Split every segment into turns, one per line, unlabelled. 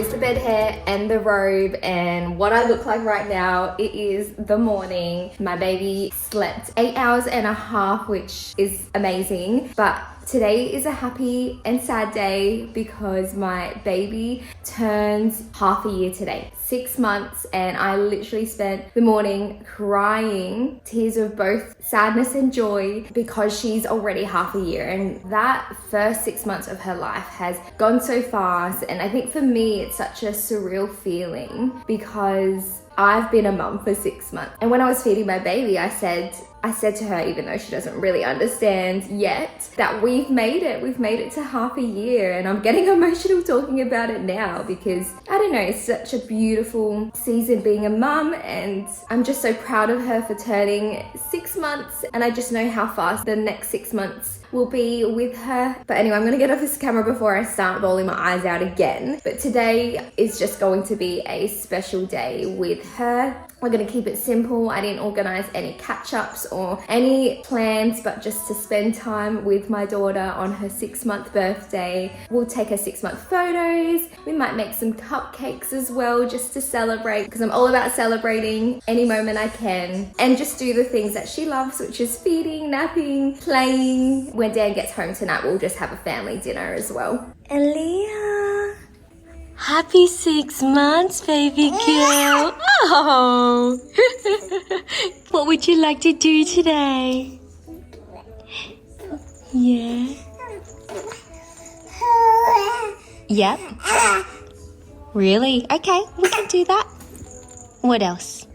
used the bed hair and the robe and what I look like right now. It is the morning. My baby slept 8 hours and a half, which is amazing. But today is a happy and sad day because my baby turns half a year today, 6 months, and I literally spent the morning crying tears of both sadness and joy because she's already half a year, and that first 6 months of her life has gone so fast. And I think for me it's such a surreal feeling because I've been a mum for 6 months, and when I was feeding my baby, I said to her, even though she doesn't really understand yet, that we've made it to half a year. And I'm getting emotional talking about it now because I don't know, it's such a beautiful season being a mum, and I'm just so proud of her for turning 6 months, and I just know how fast the next 6 months will be with her. But anyway, I'm gonna get off this camera before I start bawling my eyes out again. But today is just going to be a special day with her. We're gonna keep it simple. I didn't organize any catch-ups or any plans, but just to spend time with my daughter on her 6-month birthday. We'll take her 6-month photos. We might make some cupcakes as well, just to celebrate, because I'm all about celebrating any moment I can, and just do the things that she loves, which is feeding, napping, playing. When Dad gets home tonight, we'll just have a family dinner as well. Aaliyah, happy 6 months, baby girl. Oh, what would you like to do today? Yeah. Yep. Really? Okay, we can do that. What else?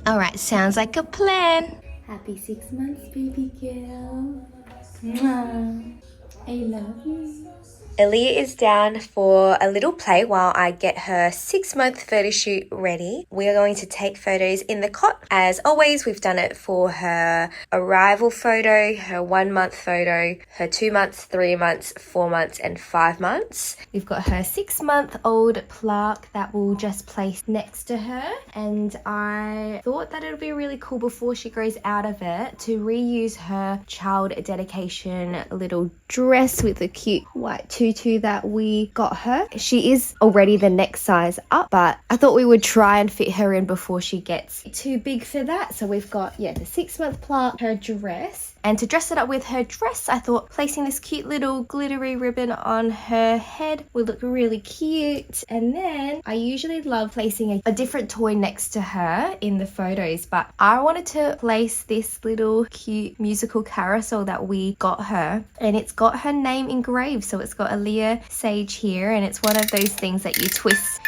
All right, sounds like a plan. Happy 6 months, baby girl. Mwah. I love you. Aaliyah is down for a little play while I get her 6-month photo shoot ready. We are going to take photos in the cot. As always, we've done it for her arrival photo, her 1-month photo, her 2 months, 3 months, 4 months, and 5 months. We've got her 6-month-old plaque that we'll just place next to her. And I thought that it would be really cool before she grows out of it to reuse her child dedication little dress with a cute white tutu that we got her. She is already the next size up, but I thought we would try and fit her in before she gets too big for that. So we've got, the 6-month plaque, her dress. And to dress it up with her dress, I thought placing this cute little glittery ribbon on her head would look really cute. And then I usually love placing a different toy next to her in the photos, but I wanted to place this little cute musical carousel that we got her, and it's got her name engraved. So it's got Aaliyah Sage here, and it's one of those things that you twist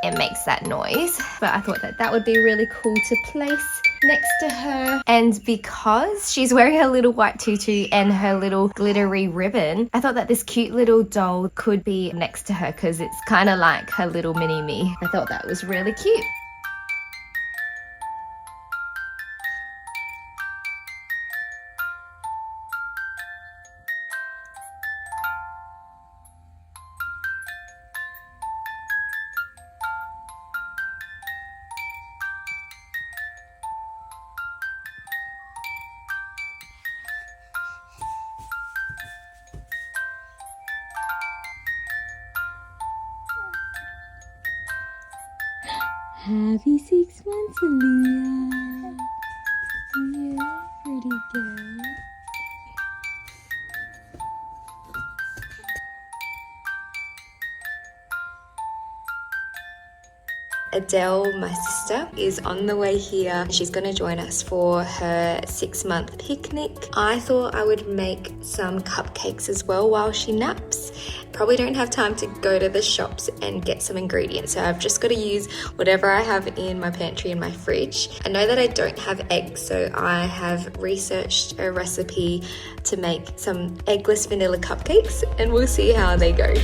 and makes that noise. But I thought that would be really cool to place next to her. And because she's wearing her little white tutu and her little glittery ribbon, I thought that this cute little doll could be next to her because it's kind of like her little mini me. I thought that was really cute. Happy 6 months, Aaliyah. Yeah, pretty girl. Adele, my sister, is on the way here. She's going to join us for her 6-month picnic. I thought I would make some cupcakes as well while she naps. Probably don't have time to go to the shops and get some ingredients, so I've just got to use whatever I have in my pantry and my fridge. I know that I don't have eggs, so I have researched a recipe to make some eggless vanilla cupcakes, and we'll see how they go.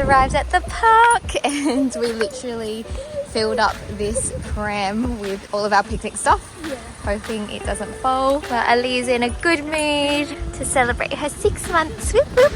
arrived at the park and we literally filled up this pram with all of our picnic stuff, hoping it doesn't fall. But Ali's in a good mood to celebrate her 6 months. Whoop, whoop.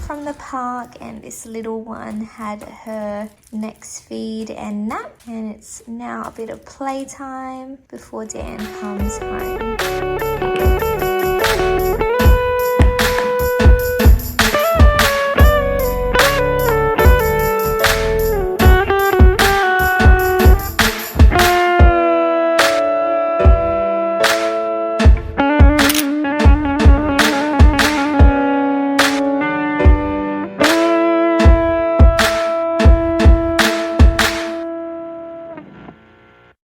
From the park, and this little one had her next feed and nap, and it's now a bit of playtime before Dan comes home.